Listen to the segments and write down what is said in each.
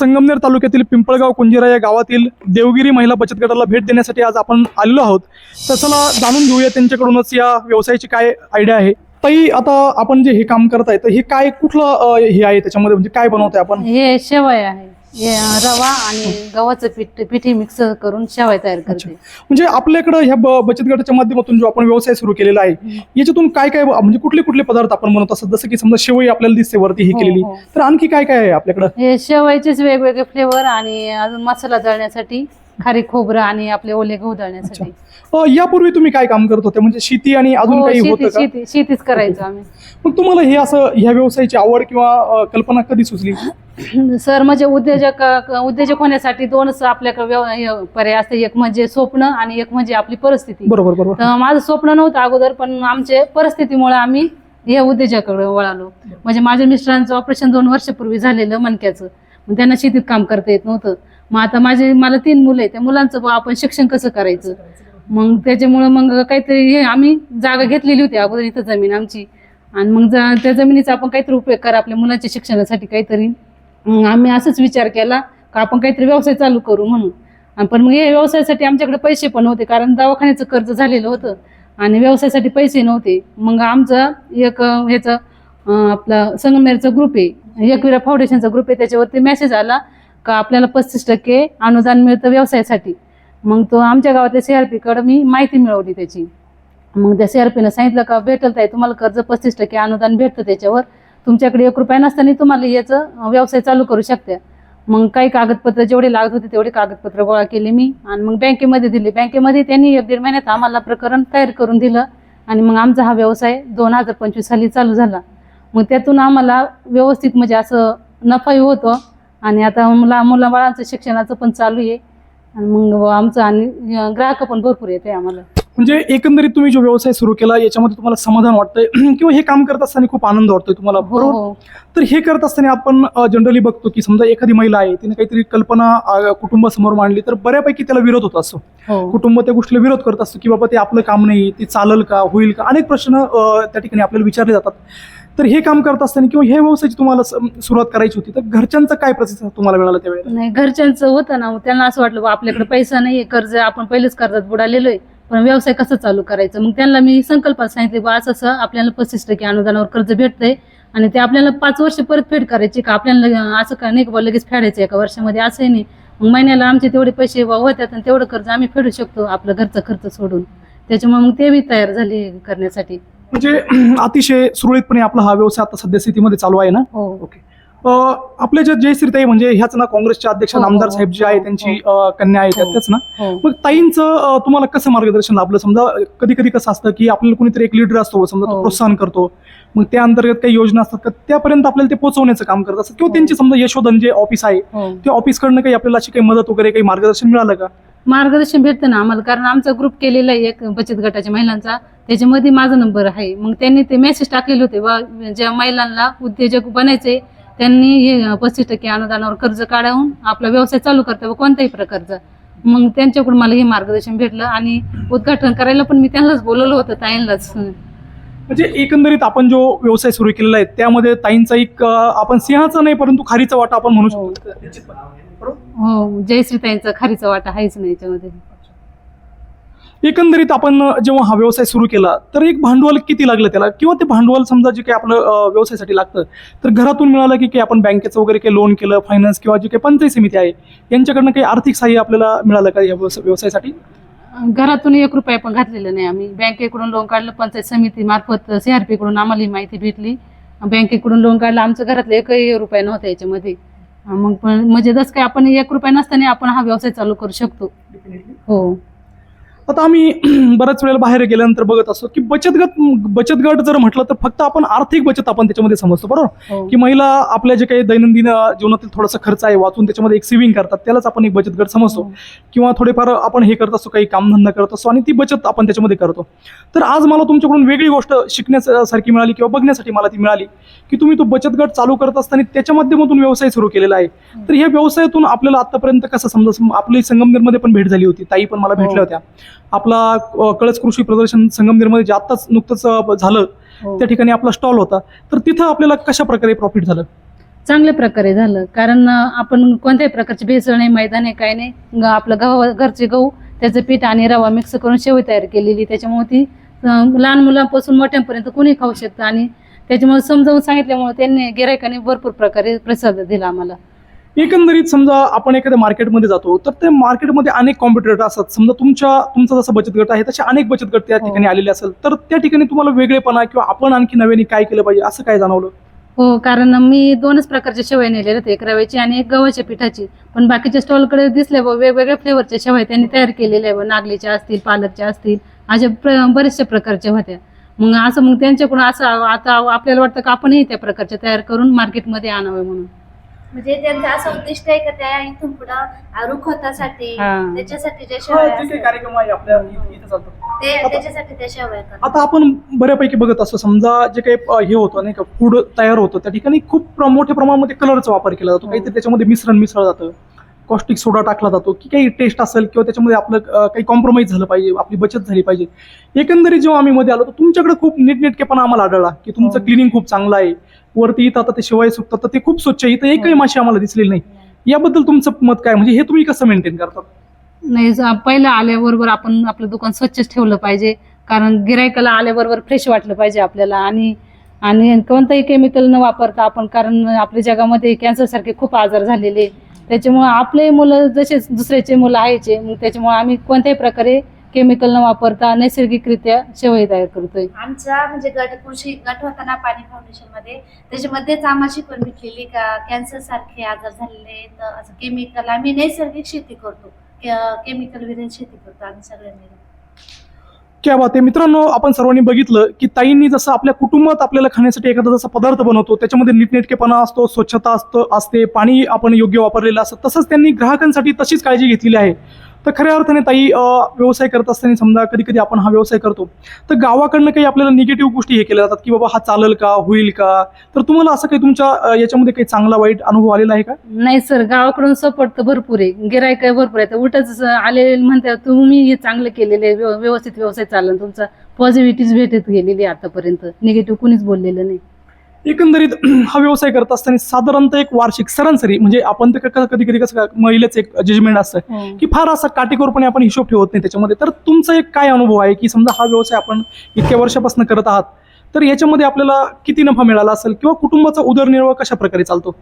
संगमनेर तालुक्यातील पिंपळगाव कुंजिरा या गावातील देवगिरी महिला बचत गटाला भेट देण्यासाठी आज आपण आलेलो आहोत. तर चला जाणून घेऊया त्यांच्याकडूनच या व्यवसायाची काय आयडिया आहे. ताई, आता आपण जे हे काम करताय तर हे काय कुठलं हे आहे त्याच्यामध्ये, म्हणजे काय बनवताय आपण? हे शेवया आहे. हे रवा आणि गव्हाचं पिठी मिक्स करून शेवया तयार करते. म्हणजे आपल्याकडे ह्या बचत गटाच्या माध्यमातून जो आपण व्यवसाय सुरू केलेला आहे याच्यातून काय काय म्हणजे कुठले कुठले पदार्थ आपण बनवत असतात? जसं की समजा शेवई आपल्याला दिसते वरती ही केलेली, तर आणखी काय काय आहे आपल्याकडे? हे शेवयाचेच वेगवेगळे फ्लेवर आणि अजून मसाला दळण्यासाठी खारी खोबरं आणि आपले ओले गहू दळण्यासाठी. यापूर्वी तुम्ही काय काम करत होते? म्हणजे शेती आणि अजून काही होतं का? शेतीच करायचो आम्ही. मग तुम्हाला हे असं ह्या व्यवसायाची आवड किंवा कल्पना कधी सुचली? सर, म्हणजे उद्योजक होण्यासाठी दोनच आपल्याकडे पर्याय असते. एक म्हणजे स्वप्न आणि एक म्हणजे आपली परिस्थिती. बरोबर बरोबर. तर माझं स्वप्न नव्हतं अगोदर, पण आमच्या परिस्थितीमुळे आम्ही या उद्योजकाकडे वळालो. म्हणजे माझ्या मिस्टरांचं ऑपरेशन 2 वर्षापूर्वी झालेलं मणक्याचं. मग त्यांना शेतीत काम करता येत नव्हतं. मग आता मला 3 मुलं आहेत. त्या मुलांचं आपण शिक्षण कसं करायचं, मग त्याच्यामुळं मग काहीतरी हे आम्ही जागा घेतलेली होती अगोदर इथं जमीन आमची, आणि मग त्या जमिनीचा आपण काहीतरी उपयोग करा आपल्या मुलांच्या शिक्षणासाठी काहीतरी. आम्ही असंच विचार केला का आपण काहीतरी व्यवसाय चालू करू म्हणून. पण मग हे व्यवसायासाठी आमच्याकडे पैसे पण नव्हते, कारण दवाखान्याचं कर्ज झालेलं होतं आणि व्यवसायासाठी पैसे नव्हते. मग आमचं एक ह्याचं आपला संगमनेरचा ग्रुप आहे, एकविरा फाउंडेशनचा ग्रुप आहे, त्याच्यावरती मेसेज आला का आपल्याला 35% अनुदान मिळतं व्यवसायासाठी. मग तो आमच्या गावातल्या CRP-कडे मी माहिती मिळवली त्याची. मग त्या CRP-नं सांगितलं का भेटल ताई तुम्हाला कर्ज 35% अनुदान भेटतं, त्याच्यावर तुमच्याकडे 1 रुपया नसताना तुम्हाला याचं व्यवसाय चालू करू शकता. मग काही कागदपत्र जेवढे लागत होते तेवढे कागदपत्र गोळा केले मी आणि मग बँकेमध्ये दिले. बँकेमध्ये त्यांनी 1-1.5 महिन्यात आम्हाला प्रकरण तयार करून दिलं आणि मग आमचा हा व्यवसाय 2025 साली चालू झाला. मग त्यातून आम्हाला व्यवस्थित म्हणजे असं नफाही होतो आणि आता मुलाबाळांचं शिक्षणाचं पण चालू आहे आणि मग आमचं आणि ग्राहक पण भरपूर येते आम्हाला. म्हणजे एकंदरीत तुम्ही जो व्यवसाय सुरू केला याच्यामध्ये तुम्हाला समाधान वाटतंय किंवा हे काम करत असताना खूप आनंद वाटतोय तुम्हाला, बरोबर? तर हे करत असताना आपण जनरली बघतो की समजा एखादी महिला आहे, तिने काहीतरी कल्पना कुटुंबासमोर मांडली तर बऱ्यापैकी त्याला विरोध होत असतो. कुटुंब त्या गोष्टीला विरोध करत असतो की बाबा ते आपलं काम नाही, ते चालेल का, होईल का, अनेक प्रश्न त्या ठिकाणी आपल्याला विचारले जातात. तर हे काम करत असताना किंवा हे व्यवसायाची तुम्हाला सुरुवात करायची होती तर घरच्यांचा काय प्रतिसाद तुम्हाला मिळाला त्यावेळेला? नाही, घरच्यांचं होतं ना, त्यांना असं वाटलं आपल्याकडे पैसा नाही, कर्ज आपण पहिलेच कर्जात बुडालेलो आहे, पण व्यवसाय कसं चालू करायचं. मग त्यांना मी संकल्पना सांगितली बा असं आपल्याला 35% अनुदानावर कर्ज भेटतंय आणि ते आपल्याला 5 वर्ष परतफेड करायची का, आपल्याला असं का नाही का लगेच फेडायचं 1 वर्षामध्ये, असंही नाही. मग महिन्याला आमचे तेवढे पैसे होतात आणि तेवढं कर्ज आम्ही फेडू शकतो आपलं घरचा खर्च सोडून. त्याच्यामुळे मग ते बी तयार झाले करण्यासाठी. म्हणजे अतिशय सुरळीतपणे आपला हा व्यवसाय आता सध्या स्थितीमध्ये चालू आहे ना? हो. ओके. आपल्या ज्या जयश्रीताई म्हणजे ह्याच ना काँग्रेसच्या अध्यक्ष नामदार साहेब जे आहे त्यांची कन्या आहे त्याच ना? मग ताईंचं तुम्हाला कसं मार्गदर्शन लाभलं? समजा कधी कधी कसं असतं की आपल्याला कोणीतरी एक लीडर असतो, समजा तो प्रोत्साहन करतो, मग त्या अंतर्गत काही योजना असतात का त्यापर्यंत आपल्याला ते पोहोचवण्याचं काम करत असतात, किंवा त्यांची समजा यशोधन जे ऑफिस आहे त्या ऑफिसकडनं काही आपल्याला अशी काही मदत वगैरे काही मार्गदर्शन मिळालं का? मार्गदर्शन भेटतं ना आम्हाला, कारण आमचा ग्रुप केलेला आहे एक बचत गटाच्या महिलांचा, त्याच्यामध्ये माझा नंबर आहे. मग त्यांनी ते मेसेज टाकलेले होते बा ज्या महिलांना उद्योजक बनायचे त्यांनी हे 35% अनुदानावर कर्ज काढून आपला व्यवसाय चालू करता कोणत्याही प्रकारचा. मग त्यांच्याकडून मला हे मार्गदर्शन भेटलं आणि उद्घाटन करायला पण मी त्यांनाच बोलवलं होतं, ताईंनाच. म्हणजे एकंदरीत आपण जो व्यवसाय सुरू केलेला आहे त्यामध्ये ताईंचा एक आपण सिंहाचा नाही परंतु खारीचा वाटा आपण म्हणू शकतो. हो, जयश्रीताईंचा खारीचा वाटा आहेच नाही याच्यामध्ये. एकंदरीत आपण जेव्हा हा व्यवसाय सुरू केला तर एक भांडवल किती लागलं त्याला, किंवा ते भांडवल समजा जे काही आपलं व्यवसायासाठी लागतं तर घरातून मिळालं की काही आपण बँकेचं वगैरे काही लोन केलं, फायनान्स किंवा जे काही पंचायत समिती आहे यांच्याकडनं काही आर्थिक सहाय्य आपल्याला मिळालं का या व्यवसायासाठी? घरातून 1 रुपया पण घातलेलं नाही आम्ही. बँकेकडून लोन काढलं, पंचायत समिती मार्फत CRP-कडून आम्हाला ही माहिती भेटली, बँकेकडून लोन काढलं. आमचं घरातलं 1 रुपया नव्हता याच्यामध्ये. मग पण म्हणजे जसं काय आपण 1 रुपया नसताना आपण हा व्यवसाय चालू करू शकतो. हो. आता आम्ही बऱ्याच वेळेला बाहेर गेल्यानंतर बघत असतो की बचत गट जर म्हटलं तर फक्त आपण आर्थिक बचत आपण त्याच्यामध्ये समजतो, बरोबर? की महिला आपल्या जे काही दैनंदिन जीवनातील थोडासा खर्च आहे वाचून त्याच्यामध्ये एक सेव्हिंग करतात, त्यालाच आपण एक बचत गट समजतो. किंवा थोडेफार आपण हे करत असतो, काही कामधंदा करत असतो आणि ती बचत आपण त्याच्यामध्ये करतो. तर आज मला तुमच्याकडून वेगळी गोष्ट शिकण्यासारखी मिळाली किंवा बघण्यासाठी मला ती मिळाली की तुम्ही तो बचत गट चालू करत असताना त्याच्या माध्यमातून व्यवसाय सुरू केलेला आहे. तर ह्या व्यवसायातून आपल्याला आतापर्यंत कसं समजा आपली संगमनेरमध्ये पण भेट झाली होती, ताई पण मला भेटल्या होत्या. आपला कळस कृषी प्रदर्शन संगमनेरमध्ये जे आत्ताच नुकतंच झालं त्या ठिकाणी आपला स्टॉल होता, तर तिथं आपल्याला कशा प्रकारे प्रॉफिट झालं? चांगल्या प्रकारे झालं, कारण आपण कोणत्याही प्रकारची भेसळ नाही, मैदा नाही, काही नाही. आपलं घरचे गहू, त्याचं पीठ आणि रवा मिक्स करून शेवई तयार केलेली, त्याच्यामुळे ती लहान मुलांपासून मोठ्यांपर्यंत कोणी खाऊ शकतं. आणि त्याच्यामुळे समजावून सांगितल्यामुळे त्यांनी गिरायकाने भरपूर प्रकारे प्रतिसाद दिला आम्हाला. एकंदरीत समजा आपण एखाद्या मार्केटमध्ये जातो तर त्या मार्केटमध्ये अनेक कॉम्पिटिटर असतात. समजा तुमचा जसा बचत गट आहे तसे अनेक बचत गट त्या ठिकाणी आलेले असेल, तर त्या ठिकाणी तुम्हाला वेगळेपणा किंवा आपण आणखी नव्याने काय केलं पाहिजे असं काय जाणवलं? हो, कारण मी 2च प्रकारच्या शेवया नेलेल्या होत्या, एक रव्याची आणि एक गव्हाच्या पिठाची. पण बाकीच्या स्टॉलकडे दिसल्या वेगवेगळ्या फ्लेवरच्या शेवया त्यांनी तयार केलेल्या आहे, नागलीच्या असतील, पालकच्या असतील, अशा बऱ्याचशा प्रकारच्या होत्या. मग त्यांच्याकडून असं आता आपल्याला वाटतं की आपणही त्या प्रकारच्या तयार करून मार्केटमध्ये आणाव्या म्हणून. म्हणजे त्यांचं असं उद्दिष्ट आहे का त्या इथून पुढे रुखवतासाठी हा. त्याच्यासाठी ज्या हा, शेवया जे काही असतात, कार्यक्रम आहे आपल्या इथे चालतात. त्याच्यासाठी त्या शेवया करतात. आता आपण बऱ्यापैकी बघत असतो, समजा जे काही हे होतं नाही का, फूड तयार होतं त्या ठिकाणी खूप मोठ्या प्रमाणामध्ये कलरचा वापर केला जातो. काहीतरी त्याच्यामध्ये मिश्रण मिसळलं जातं, कॉस्टिक सोडा टाकला जातो, की काही टेस्ट असेल किंवा त्याच्यामध्ये आपलं काही कॉम्प्रोमाइज झालं पाहिजे, आपली बचत झाली पाहिजे. एकंदरीत जेव्हा आम्ही मध्ये आलो तर तुमच्याकडे खूप नीटनेटकेपणा आम्हाला आढळला की तुमचं क्लिनिंग खूप चांगलं आहे. वरती इथं आता ते शिवाय सुकतात तर ते खूप स्वच्छ आहे. इथं एकही माशी आम्हाला दिसलेली नाही. याबद्दल तुमचं मत काय, म्हणजे हे तुम्ही कसं मेंटेन करतात? नाही, पहिलं आल्याबरोबर आपण आपलं दुकान स्वच्छच ठेवलं पाहिजे, कारण गिरायकाला आल्याबरोबर फ्रेश वाटलं पाहिजे आपल्याला. आणि कोणतंही केमिकल न वापरता आपण, कारण आपल्या जगामध्ये कॅन्सर सारखे खूप आजार झालेले, त्याच्यामुळे आपले मुलं जसे दुसऱ्याचे मुलं आहेचे, मग त्याच्यामुळे आम्ही कोणत्याही प्रकारे केमिकल न वापरता नैसर्गिकरित्या शेवई तयार करतोय. आमचा म्हणजे कृषी गट होता ना पाणी फाउंडेशन मध्ये, त्याच्यामध्येच आम्हाला शिकवण भेटलेली का कॅन्सर सारखे आजार झालेले तर असं केमिकल, आम्ही नैसर्गिक शेती करतो, केमिकल विरहित शेती करतो आम्ही सगळ्यांनी. क्या बात आहे. मित्रांनो, आपण सर्वांनी बघितलं की ताईंनी जसं आपल्या कुटुंबात आपल्याला खाण्यासाठी एखादा जसा पदार्थ बनवतो त्याच्यामध्ये नीटनेटकेपणा असतो, स्वच्छता असते, पाणी आपण योग्य वापरलेलं असतं, तसंच त्यांनी ग्राहकांसाठी तशीच काळजी घेतलेली आहे. तर खऱ्या अर्थाने ताई व्यवसाय करत असताना समजा कधी कधी आपण हा व्यवसाय करतो तर गावाकडनं काही आपल्याला निगेटिव्ह गोष्टी हे केल्या जातात की बाबा हा चालेल का, होईल का, तर तुम्हाला असं काही तुमच्या याच्यामध्ये काही चांगला वाईट अनुभव आलेला आहे का? नाही सर, गावाकडून सपोर्ट तर भरपूर आहे, गिरायक भरपूर आहे. तर उलटच आलेले म्हणतात तुम्ही हे चांगलं केलेलं आहे, व्यवस्थित व्यवसाय चालला तुमचा, पॉझिटिव्हिटीच भेटत गेलेली आहे आतापर्यंत, निगेटिव्ह कुणीच बोललेलं नाही. एकंदरीत हा व्यवसाय करत असताना साधारणतः एक वार्षिक सरासरी, म्हणजे आपण तर कधी कधी कसं महिलेचं एक जजमेंट असतं की फार असा काटेकोरपणे आपण हिशोब ठेवत नाही त्याच्यामध्ये, तर तुमचा एक काय अनुभव आहे की समजा हा व्यवसाय आपण इतक्या वर्षापासून करत आहात तर याच्यामध्ये आपल्याला किती नफा मिळाला असेल किंवा कुटुंबाचा उदरनिर्वाह कशा प्रकारे चालतो?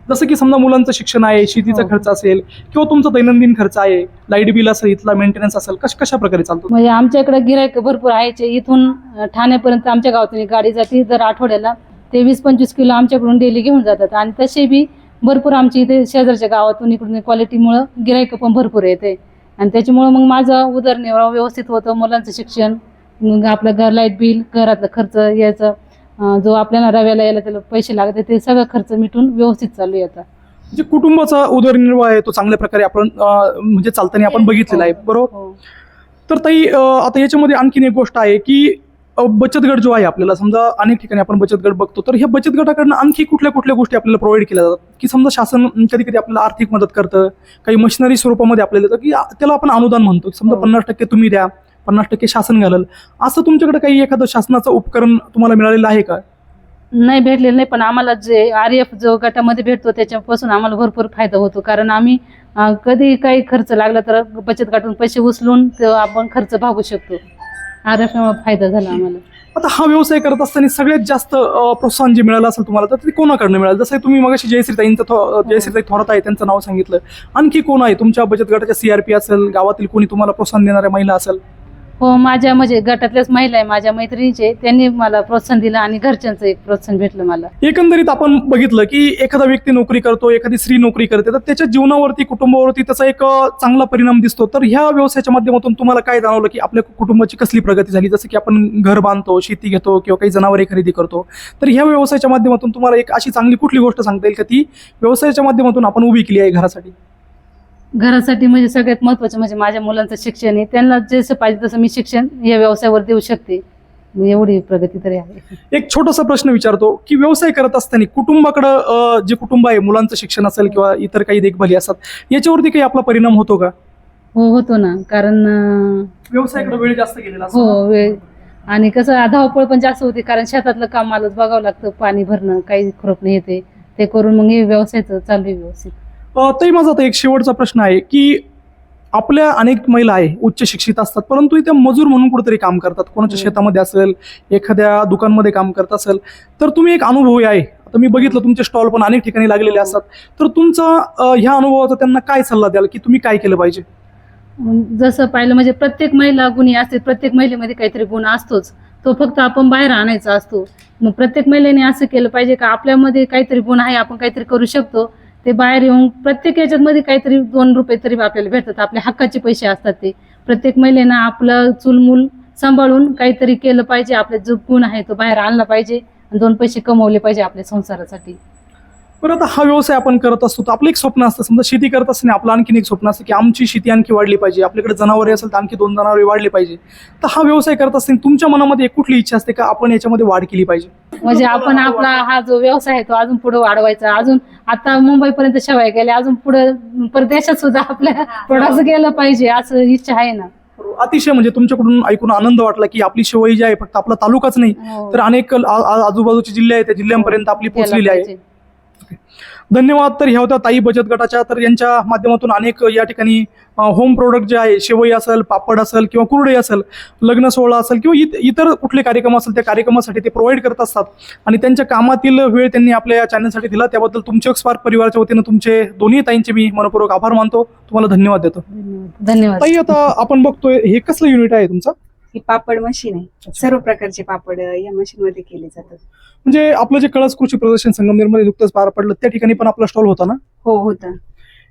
जसं की समजा मुलांचं शिक्षण आहे, शेतीचा खर्च असेल किंवा तुमचा दैनंदिन खर्च आहे, लाईट बिल असेल, इथला मेंटेनन्स असेल, कशा प्रकारे चालतो? म्हणजे आमच्याकडे गिरायक भरपूर आहे. इथून ठाण्यापर्यंत आमच्या गावातून एक गाडी जाते, दर आठवड्याला ते 20-25 किलो आमच्याकडून डेली घेऊन जातात. आणि तसे बी भरपूर आमच्या इथे शेजारच्या गावातून इकडून क्वालिटीमुळं गिरायक पण भरपूर येते. आणि त्याच्यामुळं मग माझा उदरनिर्वाह व्यवस्थित होतं. मुलांचं शिक्षण, मग आपलं लाईट बिल, घरातलं खर्च यायचं, जो आपल्याला रव्याला यायला त्याला पैसे लागते ते सगळं खर्च मिटून व्यवस्थित चालू आहे आता. म्हणजे कुटुंबाचा उदरनिर्वाह आहे तो चांगल्या प्रकारे आपण म्हणजे चालताना आपण बघितलेला आहे, बरोबर? तर ताई आता याच्यामध्ये आणखीन एक गोष्ट आहे की बचत गट जो आहे आपल्याला, समजा अनेक ठिकाणी आपण बचत गट बघतो, तर ह्या बचत गटाकडनं आणखी कुठल्या गोष्टी आपल्याला प्रोव्हाइड केल्या जातात की समजा शासन कधी कधी आपल्याला आर्थिक मदत करतं, काही मशिनरी स्वरूपामध्ये आपल्याला येतं की त्याला आपण अनुदान म्हणतो, समजा 50% तुम्ही द्या, 50% शासन घालल, असं तुमच्याकडे काही एखादं शासनाचं उपकरण तुम्हाला मिळालेलं आहे का? नाही भेटलेलं नाही, पण आम्हाला जे RF जो गटामध्ये भेटतो त्याच्यापासून आम्हाला भरपूर फायदा होतो. कारण आम्ही कधी काही खर्च लागला तर बचत गटातून पैसे उचलून आपण खर्च भागू शकतो. RF फायदा झाला आम्हाला. आता हा व्यवसाय करत असताना सगळ्यात जास्त प्रोत्साहन जे मिळालं असेल तुम्हाला तर ते कोणाकडनं मिळालं? जसं तुम्ही मगाशी जयश्रीताई थोरात आहे त्यांचं नाव सांगितलं, आणखी कोण आहे तुमच्या बचत गटाच्या CRP असेल, गावातील कोणी तुम्हाला प्रोत्साहन देणाऱ्या महिला असेल? हो, माझ्या म्हणजे गटातल्याच महिला आहे, माझ्या मैत्रिणीचे, त्यांनी मला प्रोत्साहन दिलं आणि घरच्यांचं एक प्रोत्साहन भेटलं मला. एकंदरीत आपण बघितलं की एखादा व्यक्ती नोकरी करतो, एखादी स्त्री नोकरी करते, तर त्याच्या जीवनावरती, कुटुंबावरती त्याचा एक चांगला परिणाम दिसतो. तर ह्या व्यवसायाच्या माध्यमातून तुम्हाला काय जाणवलं की आपल्या कुटुंबाची कसली प्रगती झाली? जसं की आपण घर बांधतो, शेती घेतो किंवा काही जनावरे खरेदी करतो, तर ह्या व्यवसायाच्या माध्यमातून तुम्हाला एक अशी चांगली कुठली गोष्ट सांगता येईल का ती व्यवसायाच्या माध्यमातून आपण उभी केली आहे घरासाठी? घरासाठी म्हणजे सगळ्यात महत्त्वाचं म्हणजे माझ्या मुलांचं शिक्षण आहे, त्यांना जसं पाहिजे तसं मी शिक्षण या व्यवसायावर देऊ शकते, एवढी प्रगती तरी आहे. एक छोटासा प्रश्न विचारतो की व्यवसाय करत असताना कुटुंबाकडं जे कुटुंब आहे, मुलांचं शिक्षण असेल किंवा इतर काही देखभाली असतात, याच्यावरती काही आपला परिणाम होतो का? हो, होतो ना, कारण व्यवसायाकडे वेळ जास्त गेलेला असतो. हो, वेळ आणि कसं धावपळ पण जास्त होते, कारण शेतातलं काम मलाच बघावं लागतं, पाणी भरणं, काही खुरपणी येते, ते करून मग हे व्यवसायाचं चालू आहे व्यवस्थित. ताई, माझा आता एक शेवटचा प्रश्न आहे की आपल्या अनेक महिला आहे उच्च शिक्षित असतात, परंतु त्या मजूर म्हणून कुठेतरी काम करतात, कोणाच्या शेतामध्ये असेल, एखाद्या दुकानमध्ये काम करत असेल, तर तुम्ही एक अनुभवी आहे. आता मी बघितलं तुमचे स्टॉल पण अनेक ठिकाणी लागलेले असतात, तर तुमचा ह्या अनुभवाचा त्यांना काय सल्ला द्याल की तुम्ही काय केलं पाहिजे? जसं पाहिलं म्हणजे प्रत्येक महिला गुणी असते, प्रत्येक महिलेमध्ये काहीतरी गुण असतोच, तो फक्त आपण बाहेर आणायचा असतो. मग प्रत्येक महिलेने असं केलं पाहिजे का आपल्यामध्ये काहीतरी गुण आहे, आपण काहीतरी करू शकतो, ते बाहेर येऊन प्रत्येक याच्यामध्ये काहीतरी 2 रुपये तरी आपल्याला भेटतात, आपल्या हक्काचे पैसे असतात ते. प्रत्येक महिलेनं आपलं चूलमूल सांभाळून काहीतरी केलं पाहिजे, आपले जो गुण आहे तो बाहेर आणला पाहिजे आणि 2 पैसे कमवले पाहिजे आपल्या संसारासाठी. बरं, आता हा व्यवसाय आपण करत असतो तर आपलं एक स्वप्न असतं, समजा शेती करत असताना आपलं आणखीन एक स्वप्न असतं की आमची शेती आणखी वाढली पाहिजे, आपल्याकडे जनावरे असेल तर आणखी 2 जनावरे वाढली पाहिजे. तर हा व्यवसाय करत असताना तुमच्या मनामध्ये एक कुठली इच्छा असते का आपण याच्यामध्ये वाढ केली पाहिजे? म्हणजे आपण आपला हा जो व्यवसाय आहे तो अजून पुढे वाढवायचा, अजून आता मुंबईपर्यंत शेवाय गेल्या, अजून पुढे परदेशात सुद्धा आपल्या प्रोडक्ट गेलं पाहिजे असं इच्छा आहे ना. अतिशय म्हणजे तुमच्याकडून ऐकून आनंद वाटला की आपली शेवई जी आहे फक्त आपला तालुकाच नाही तर अनेक आजूबाजूचे जिल्हे आहेत त्या जिल्ह्यांपर्यंत आपली पोहोचलेली आहे. धन्यवाद. तर ह्या होत्या ताई बचत गटाच्या. तर यांच्या माध्यमातून अनेक या ठिकाणी होम प्रोडक्ट जे आहे, शेवई असेल, पापड असेल किंवा कुरडई असेल, लग्न सोहळा असेल किंवा इतर कुठले कार्यक्रम असेल त्या कार्यक्रमासाठी ते प्रोव्हाइड करत असतात आणि त्यांच्या कामातील वेळ त्यांनी आपल्या या चॅनलसाठी दिला, त्याबद्दल तुमच्या स्पार्क परिवाराच्या वतीनं तुमचे दोन्ही ताईंचे मी मनपूर्वक आभार मानतो. तुम्हाला धन्यवाद देतो. धन्यवाद. ताई, आता आपण बघतोय हे कसलं युनिट आहे तुमचं? ही पापड मशीन आहे. सर्व प्रकारचे पापड या मशीन मध्ये केले जातात. म्हणजे आपलं जे कळस कृषी प्रदर्शन संगमनेरमध्ये नुकतंच पार पडलं त्या ठिकाणी पण आपला स्टॉल होता ना? हो, होता.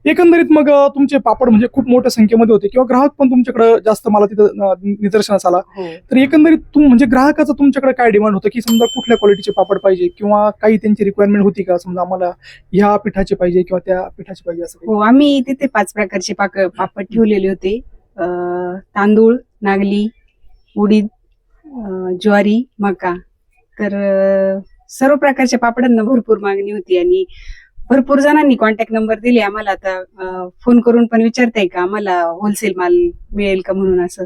एकंदरीत मग तुमचे पापड म्हणजे खूप मोठ्या संख्येमध्ये होते किंवा ग्राहक पण तुमच्याकडे जास्त मला तिथं निदर्शनास आला, हो. तर एकंदरीत म्हणजे ग्राहकाचं तुमच्याकडे काय डिमांड होतं की समजा कुठल्या क्वालिटीचे पापड पाहिजे किंवा काही त्यांची रिक्वायरमेंट होती का, समजा आम्हाला ह्या पिठाचे पाहिजे किंवा त्या पिठाचे पाहिजे असं काही? हो, आम्ही तिथे 5 प्रकारचे पापड ठेवलेले होते. तांदूळ, नागली, उडीद, ज्वारी, मका. तर सर्व प्रकारच्या पापडांना भरपूर मागणी होती आणि भरपूर जणांनी कॉन्टॅक्ट नंबर दिले आम्हाला. आता फोन करून पण विचारताय का आम्हाला होलसेल माल मिळेल का म्हणून असं.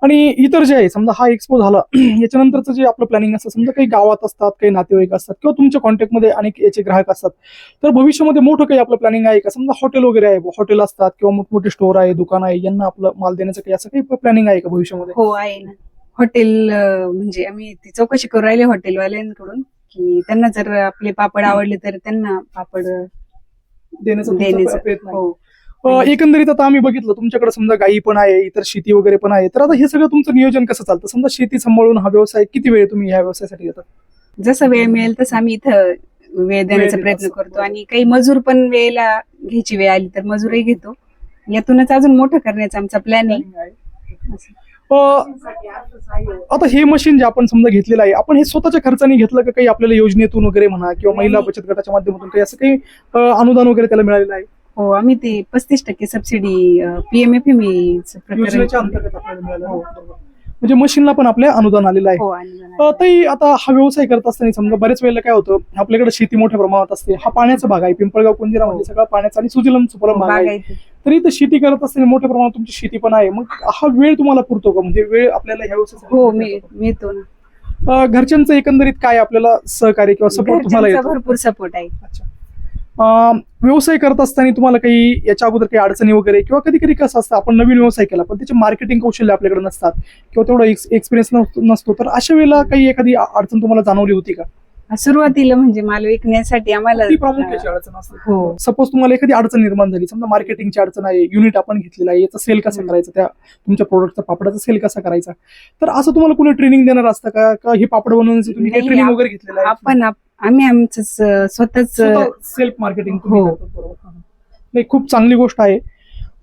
आणि इतर जे आहे, समजा हा एक्सपो झाला याच्यानंतरचं जे आपलं प्लॅनिंग असतं, समजा काही गावात असतात, काही नातेवाईक असतात किंवा तुमच्या कॉन्टॅक्टमध्ये अनेक याचे ग्राहक असतात, तर भविष्यामध्ये मोठं काही आपलं प्लॅनिंग आहे का? समजा हॉटेल वगैरे आहे, हॉटेल असतात किंवा मोठमोठे स्टोर आहे, दुकान आहे, यांना आपलं माल देण्याचं काही असं काही प्लॅनिंग आहे का भविष्यामध्ये? हो, आहे ना. हॉटेल म्हणजे आम्ही ती चौकशी करू राहिले हॉटेलवाल्यांकडून की त्यांना जर आपले पापड आवडले तर त्यांना पापड देण्याचा प्रयत्न आहे. हो. एकंदरीत आता आम्ही बघितलं तुमच्याकडे समजा गायी पण आहे, इतर शेती वगैरे पण आहे, तर आता हे सगळं तुमचं नियोजन कसं चालतं? समजा शेती सांभाळून हा व्यवसाय किती वेळ तुम्ही ह्या व्यवसायासाठी देतात? जसा वेळ मिळेल तसं आम्ही इथं वेळ देण्याचा प्रयत्न करतो आणि काही मजूर पण वेळेला घ्यायची वेळ आली तर मजूरही घेतो. यातूनच अजून मोठं करण्याचा आमचा प्लॅन आहे. आता हे मशीन जे आपण समजा घेतलेलं आहे, आपण हे स्वतःच्या खर्चाने घेतलं का काही आपल्याला योजनेतून वगैरे म्हणा किंवा महिला बचत गटाच्या माध्यमातून काही असं काही अनुदान वगैरे त्याला मिळालेलं आहे? हो, आम्ही ते 35% सबसिडी PMFME योजनेच्या अंतर्गत आपल्याला मिळालं. म्हणजे मशीनला पण आपल्या अनुदान आलेलं आहे. हो, आणि ताई, आता हा व्यवसाय करत असताना समजा बऱ्याच वेळेला काय होतं, आपल्याकडे शेती मोठ्या प्रमाणात असते, हा पाण्याचा भाग आहे, पिंपळगाव कुंजिरामध्ये सगळा पाण्याचा आणि सुजलम सुफलम भाग आहे, तरी इथं शेती करत असताना मोठ्या प्रमाणात तुमची शेती पण आहे, मग हा वेळ तुम्हाला पुरतो का? म्हणजे वेळ आपल्याला ह्या व्यवसायासाठी हो मिळतो ना. घरच्यांचं एकंदरीत काय आपल्याला सहकार्य किंवा सपोर्ट तुम्हाला घरच्यांचा येतो? भरपूर सपोर्ट आहे. अच्छा. व्यवसाय करत असताना तुम्हाला काही याच्या अगोदर काही अडचणी वगैरे किंवा कधी कधी कसं असतं, आपण नवीन व्यवसाय केला पण त्याचे मार्केटिंग कौशल्य आपल्याकडे नसतात किंवा तेवढा एक्सपिरियन्स नसतो, तर अशा वेळेला काही एखादी अडचण तुम्हाला जाणवली होती का? सुरुवातीला म्हणजे माल विकण्यासाठी आम्हाला ती प्रामुख्याची अडचण असते. हो. सपोज तुम्हाला एखादी अडचण निर्माण झाली, समजा मार्केटिंगची अडचण आहे, युनिट आपण घेतलेला आहे, याचा सेल कसा करायचा, त्या तुमच्या प्रोडक्टचा पापडाचा सेल कसा करायचा, तर असं तुम्हाला कोणी ट्रेनिंग देणार असतं का हे पापड बनवण्याचं तुम्ही काही ट्रेनिंग वगैरे घेतलेलं आहे? आम्ही आमचं स्वतःच सेल्फ मार्केटिंग. हो. नाही, खूप चांगली गोष्ट आहे.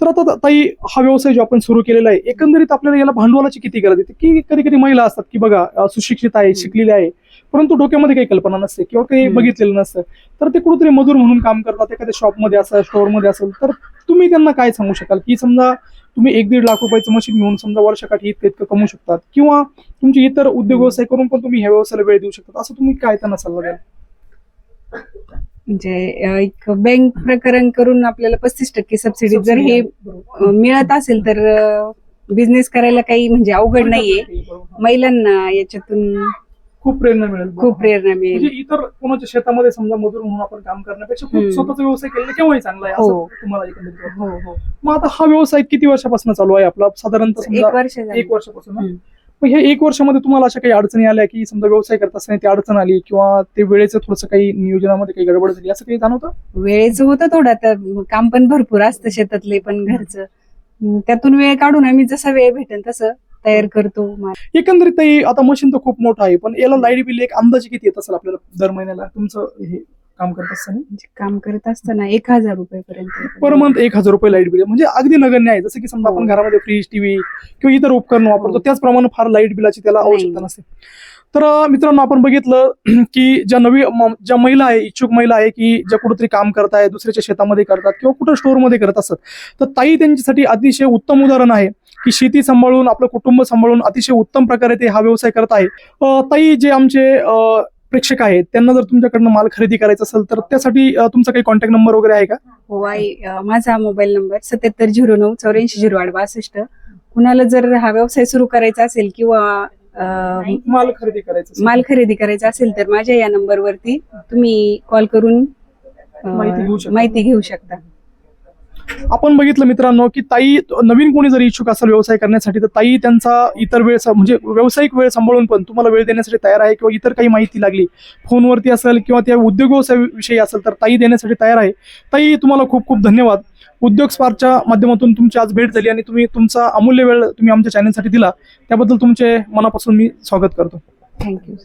तर आता ताई, हा व्यवसाय जो आपण सुरू केलेला आहे, एकंदरीत आपल्याला याला भांडवलाची किती गरज येते? की कधी कधी महिला असतात की बघा सुशिक्षित आहे, शिकलेली आहे, परंतु डोक्यामध्ये काही कल्पना नसते किंवा काही बघितलेलं नसतं, तर ते कुठेतरी मजूर म्हणून काम करतात, एखाद्या शॉपमध्ये असेल, स्टोअरमध्ये असेल, तर तुम्ही त्यांना काय सांगू शकाल की समजा तुम्ही 1-1.5 लाख रुपयाचं मशीन घेऊन समजा वर्षाकाठी इतकं कमवू शकतात किंवा तुमचे इतर उद्योग व्यवसाय करून पण तुम्ही ह्या व्यवसायाला वेळ देऊ शकतात, असं तुम्ही काय त्यांना सल्ला द्याल? म्हणजे एक बँक प्रकरण करून आपल्याला 35% सबसिडी जर हे मिळत असेल तर बिझनेस करायला काही म्हणजे अवघड नाहीये. महिलांना याच्यातून खूप प्रेरणा मिळेल. खूप प्रेरणा मिळेल. म्हणजे इतर कोणाच्या शेतामध्ये समजा मजूर म्हणून आपण काम करण्यापेक्षा खूप हम्म. स्वतःचा व्यवसाय केलेला केव्हाही चांगला आहे हो. असं तुम्हाला एकंदरीत वाटतं. हो हो मग आता हा व्यवसाय किती वर्षापासून चालू आहे आपला साधारणतः 1 समजा वर्ष झालं. 1 वर्षापासून ना? हम्म. मग हे 1 वर्षामध्ये तुम्हाला अशा काही अडचणी आल्या की समजा व्यवसाय करत असताना ती अडचण आली किंवा ते वेळेचं थोडंसं काही नियोजनामध्ये काही गडबड झाली असं काही जाणवतं? वेळेचं होतं थोडं, तर काम पण भरपूर असतं शेतातले पण घरचं. त्यातून वेळ काढून आम्ही जसा वेळ भेटेल तसं तयार करतो. एकंदरीत ताई आता मशीन तर खूप मोठं आहे पण याला लाईट बिल एक अंदाजे किती येत असेल आपल्याला दर महिन्याला तुमचं हे काम करत असताना? म्हणजे काम करत असताना 1,000 रुपयापर्यंत पर मंथ 1,000 रुपये लाईट बिल म्हणजे अगदी नगण्य आहे. जसं की समजा आपण हो. घरामध्ये फ्रीज टीव्ही किंवा इतर उपकरण वापरतो हो. त्याचप्रमाणे फार लाईट बिलाची त्याला नाही. आवश्यकता नसते. तर मित्रांनो आपण बघितलं की ज्या महिला आहे इच्छुक महिला आहे की ज्या कुठेतरी काम करताय दुसऱ्याच्या शेतामध्ये करतात किंवा कुठं स्टोअरमध्ये करत असतात तर ताई त्यांच्यासाठी अतिशय उत्तम उदाहरण आहे की शेती सांभाळून आपलं कुटुंब सांभाळून अतिशय उत्तम प्रकारे ते हा व्यवसाय करत आहे. ताई जे आमचे प्रेक्षक आहेत त्यांना जर तुमच्याकडनं माल खरेदी करायचा असेल तर त्यासाठी तुमचा काही कॉन्टॅक्ट नंबर वगैरे आहे का? हो आहे. माझा मोबाईल नंबर 7709 8408 62. कुणाला जर हा व्यवसाय सुरू करायचा असेल किंवा माल खरेदी करायचा असेल. माल खरेदी करायचा असेल तर माझ्या या नंबरवरती तुम्ही कॉल करून माहिती घेऊ शकता. आपण बघितलं मित्रांनो की ताई नवीन कोणी जर इच्छुक असेल व्यवसाय करण्यासाठी तर ताई त्यांचा इतर वेळ म्हणजे व्यावसायिक वेळ सांभाळून पण तुम्हाला वेळ देण्यासाठी तयार आहे किंवा इतर काही माहिती लागली फोनवरती असेल किंवा त्या उद्योग व्यवसायाविषयी असेल तर ताई देण्यासाठी तयार आहे. ताई तुम्हाला खूप खूप धन्यवाद. उद्योग स्पार्कच्या माध्यमातून तुमची आज भेट झाली आणि तुम्ही तुमचा अमूल्य वेळ तुम्ही आमच्या चॅनलसाठी दिला त्याबद्दल तुमचे मनापासून मी स्वागत करतो. थँक्यू.